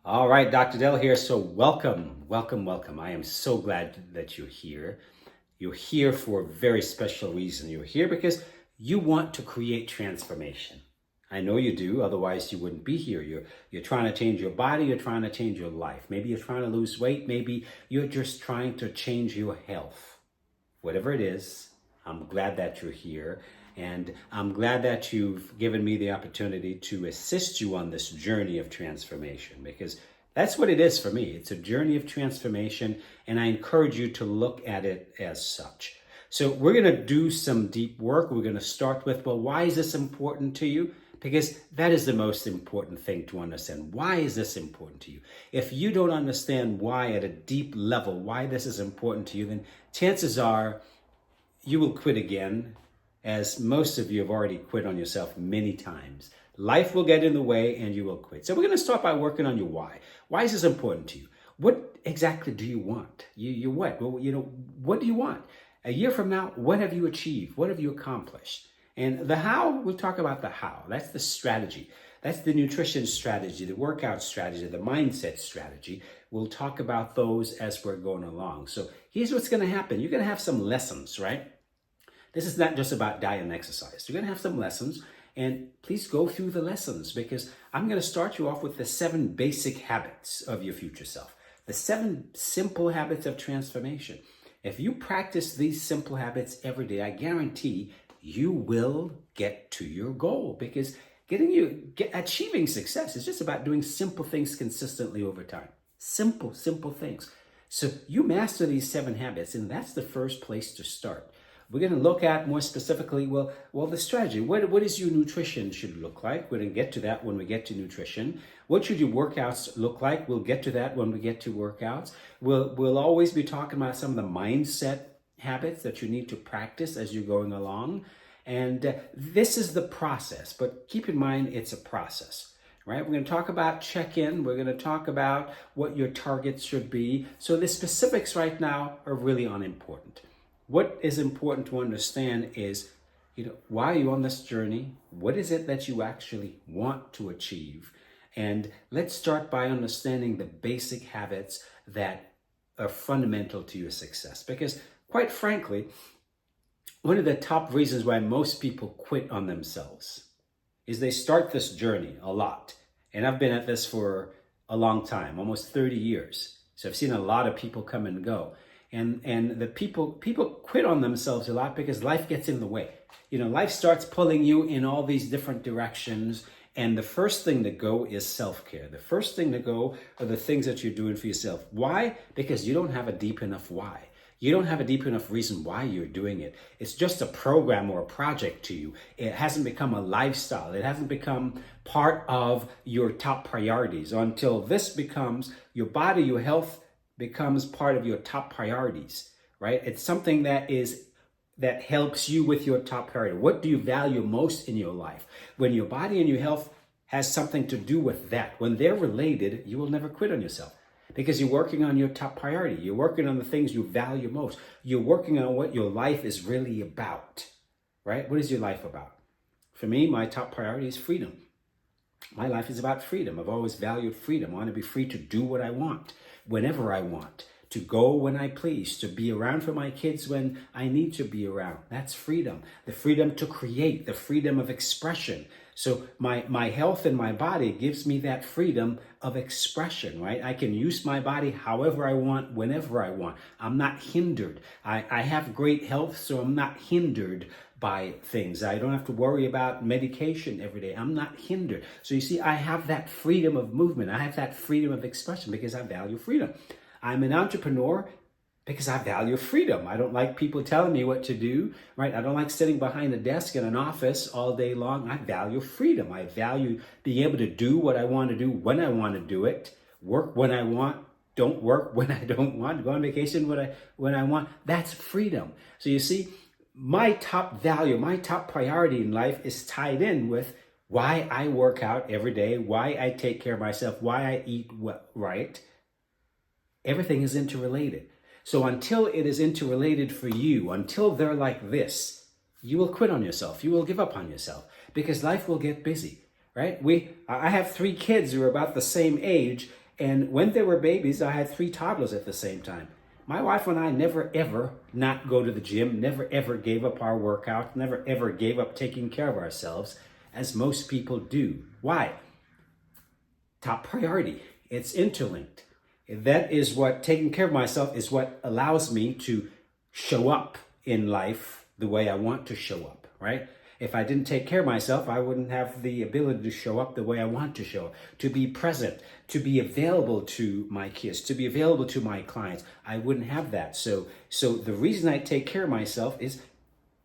All right, Dr. Dell here. So welcome. I am so glad that you're here. You're here for a very special reason. You're here because you want to create transformation. I know you do, otherwise you wouldn't be here. You're trying to change your body, you're trying to change your life. Maybe you're trying to lose weight, maybe you're just trying to change your health. Whatever it is, I'm glad that you're here. And I'm glad that you've given me the opportunity to assist you on this journey of transformation, because that's what it is for me. It's a journey of transformation, and I encourage you to look at it as such. So we're going to do some deep work. We're going to start with, well, why is this important to you? Because that is the most important thing to understand. Why is this important to you? If you don't understand why at a deep level, why this is important to you, then chances are you will quit again, as most of you have already quit on yourself many times. Life will get in the way and you will quit. So we're going to start by working on your why. Why is this important to you? What exactly do you want? You what? Well, what do you want? A year from now, what have you achieved? What have you accomplished? And the how, we'll talk about the how. That's the strategy. That's the nutrition strategy, the workout strategy, the mindset strategy. We'll talk about those as we're going along. So here's what's going to happen. You're going to have some lessons, right? This is not just about diet and exercise. You're going to have some lessons, and please go through the lessons, because I'm going to start you off with the 7 basic habits of your future self, the 7 simple habits of transformation. If you practice these simple habits every day, I guarantee you will get to your goal, because achieving success is just about doing simple things consistently over time. Simple things. So you master these 7 habits, and that's the first place to start. We're going to look at more specifically, well, the strategy. What is your nutrition should look like? We're going to get to that when we get to nutrition. What should your workouts look like? We'll get to that when we get to workouts. We'll always be talking about some of the mindset habits that you need to practice as you're going along. And this is the process, but keep in mind it's a process, right? We're going to talk about check-in. We're going to talk about what your targets should be. So the specifics right now are really unimportant. What is important to understand is, why are you on this journey? What is it that you actually want to achieve? And let's start by understanding the basic habits that are fundamental to your success. Because quite frankly, one of the top reasons why most people quit on themselves is they start this journey a lot. And I've been at this for a long time, almost 30 years. So I've seen a lot of people come and go. And the people quit on themselves a lot because life gets in the way. Life starts pulling you in all these different directions. And the first thing to go is self-care. The first thing to go are the things that you're doing for yourself. Why? Because you don't have a deep enough why. You don't have a deep enough reason why you're doing it. It's just a program or a project to you. It hasn't become a lifestyle. It hasn't become part of your top priorities until this becomes your body, your health, becomes part of your top priorities, right? It's something that helps you with your top priority. What do you value most in your life? When your body and your health has something to do with that, when they're related, you will never quit on yourself, because you're working on your top priority. You're working on the things you value most. You're working on what your life is really about, right? What is your life about? For me, my top priority is freedom. My life is about freedom. I've always valued freedom. I want to be free to do what I want, whenever I want, to go when I please, to be around for my kids when I need to be around. That's freedom. The freedom to create, the freedom of expression. So my health and my body gives me that freedom of expression, right? I can use my body however I want, whenever I want. I'm not hindered. I have great health, so I'm not hindered by things. I don't have to worry about medication every day. I'm not hindered. So you see, I have that freedom of movement. I have that freedom of expression because I value freedom. I'm an entrepreneur because I value freedom. I don't like people telling me what to do, right? I don't like sitting behind a desk in an office all day long. I value freedom. I value being able to do what I want to do when I want to do it, work when I want, don't work when I don't want, go on vacation when I want. That's freedom. So you see, my top value, my top priority in life is tied in with why I work out every day, why I take care of myself, why I eat right. Everything is interrelated. So until it is interrelated for you, until they're like this, you will quit on yourself. You will give up on yourself because life will get busy, right? I have 3 kids who are about the same age, And when they were babies, I had 3 toddlers at the same time. My wife and I never ever not go to the gym, never ever gave up our workout, never ever gave up taking care of ourselves, as most people do. Why? Top priority. It's interlinked. That is what, taking care of myself is what allows me to show up in life the way I want to show up, right? If I didn't take care of myself, I wouldn't have the ability to show up the way I want to show up, to be present, to be available to my kids, to be available to my clients. I wouldn't have that. So the reason I take care of myself is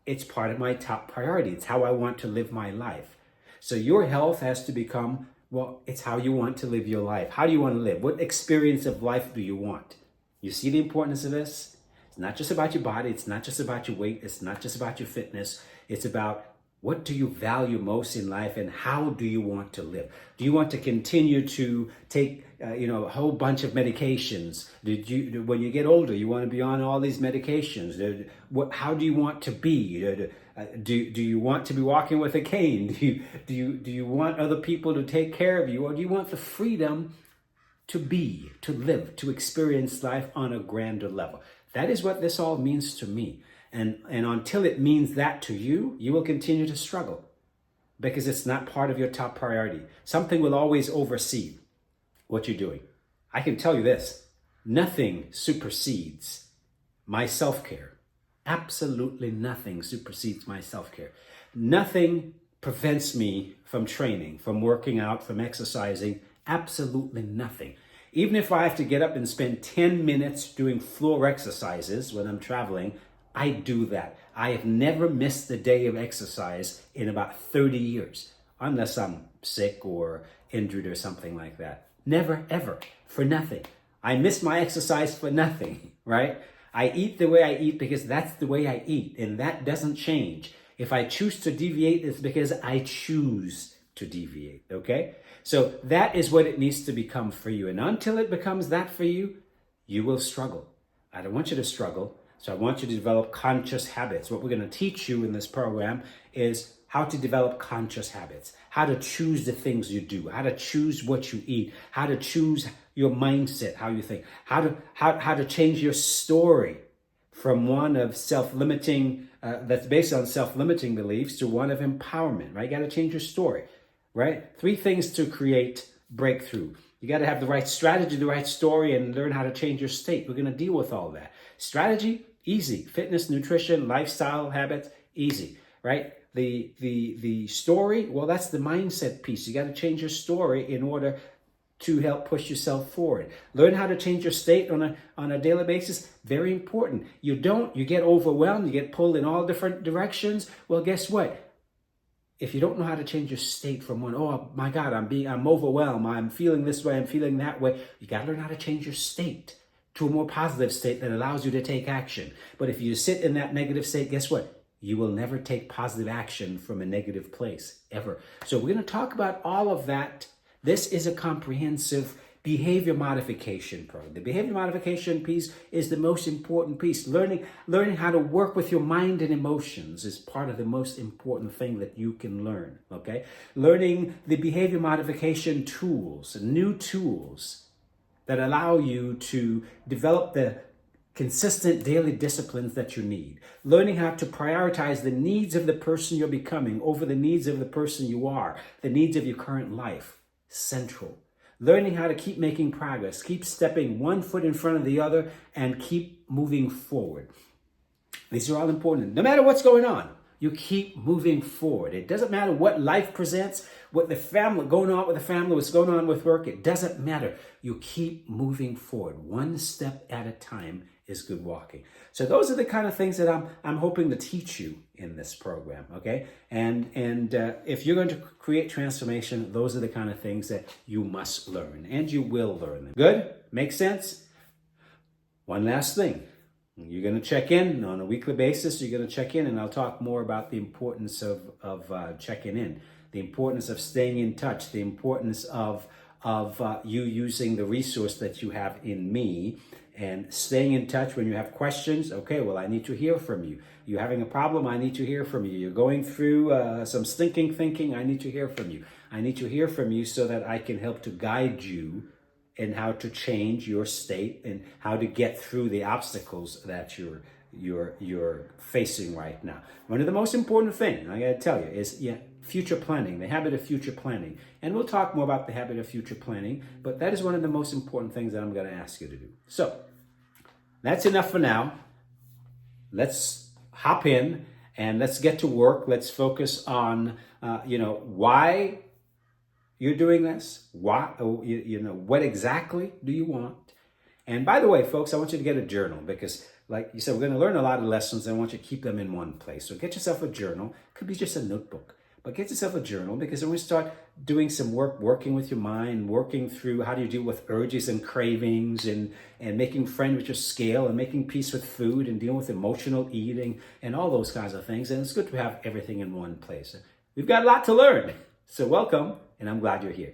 it's part of my top priority. It's how I want to live my life. So your health has to become, well, it's how you want to live your life. How do you want to live? What experience of life do you want? You see the importance of this? It's not just about your body. It's not just about your weight. It's not just about your fitness. It's about what do you value most in life and how do you want to live? Do you want to continue to take a whole bunch of medications? When you get older, you want to be on all these medications? How do you want to be? Do you want to be walking with a cane? Do you want other people to take care of you, or do you want the freedom to be, to live, to experience life on a grander level? That is what this all means to me. And until it means that to you, you will continue to struggle because it's not part of your top priority. Something will always oversee what you're doing. I can tell you this, nothing supersedes my self-care. Absolutely nothing supersedes my self-care. Nothing prevents me from training, from working out, from exercising. Absolutely nothing. Even if I have to get up and spend 10 minutes doing floor exercises when I'm traveling, I do that. I have never missed a day of exercise in about 30 years, unless I'm sick or injured or something like that. Never, ever, for nothing. I miss my exercise for nothing, right? I eat the way I eat because that's the way I eat, and that doesn't change. If I choose to deviate, it's because I choose to deviate, okay? So that is what it needs to become for you. And until it becomes that for you, you will struggle. I don't want you to struggle. So I want you to develop conscious habits. What we're going to teach you in this program is how to develop conscious habits, how to choose the things you do, how to choose what you eat, how to choose your mindset, how you think, how to change your story from one of self-limiting, that's based on self-limiting beliefs, to one of empowerment, right? You got to change your story, right? 3 things to create breakthrough. You got to have the right strategy, the right story, and learn how to change your state. We're going to deal with all that. Strategy, easy. Fitness, nutrition, lifestyle habits, easy, right? The story, well, that's the mindset piece. You got to change your story in order to help push yourself forward. Learn how to change your state on a daily basis. Very important. You get overwhelmed, you get pulled in all different directions. Well, guess what? If you don't know how to change your state from one, oh my God, I'm overwhelmed, I'm feeling this way, I'm feeling that way, you got to learn how to change your state to a more positive state that allows you to take action. But if you sit in that negative state, guess what? You will never take positive action from a negative place, ever. So we're going to talk about all of that. This is a comprehensive behavior modification program. The behavior modification piece is the most important piece. Learning how to work with your mind and emotions is part of the most important thing that you can learn, okay? Learning the behavior modification tools, new tools that allow you to develop the consistent daily disciplines that you need. Learning how to prioritize the needs of the person you're becoming over the needs of the person you are, the needs of your current life. Central. Learning how to keep making progress, keep stepping one foot in front of the other, and keep moving forward. These are all important. No matter what's going on, you keep moving forward. It doesn't matter what life presents, what the family, going on with the family, what's going on with work, it doesn't matter. You keep moving forward. One step at a time is good walking. So those are the kind of things that I'm hoping to teach you in this program, okay? And if you're going to create transformation, those are the kind of things that you must learn, and you will learn them. Good? Make sense? One last thing. You're going to check in on a weekly basis. You're going to check in, and I'll talk more about the importance of checking in, the importance of staying in touch, the importance of you using the resource that you have in me, and staying in touch when you have questions. Okay, well, I need to hear from you. You're having a problem, I need to hear from you. You're going through some stinking thinking, I need to hear from you. I need to hear from you so that I can help to guide you and how to change your state and how to get through the obstacles that you're facing right now. One of the most important things I got to tell you is future planning, the habit of future planning. And we'll talk more about the habit of future planning, but that is one of the most important things that I'm going to ask you to do. So that's enough for now. Let's hop in and let's get to work. Let's focus on, why you're doing this. Why, what exactly do you want? And by the way, folks, I want you to get a journal because, like you said, we're going to learn a lot of lessons. And I want you to keep them in one place. So get yourself a journal. Could be just a notebook, but get yourself a journal because when we start doing some work, working with your mind, working through how do you deal with urges and cravings and making friends with your scale and making peace with food and dealing with emotional eating and all those kinds of things. And it's good to have everything in one place. We've got a lot to learn. So welcome, and I'm glad you're here.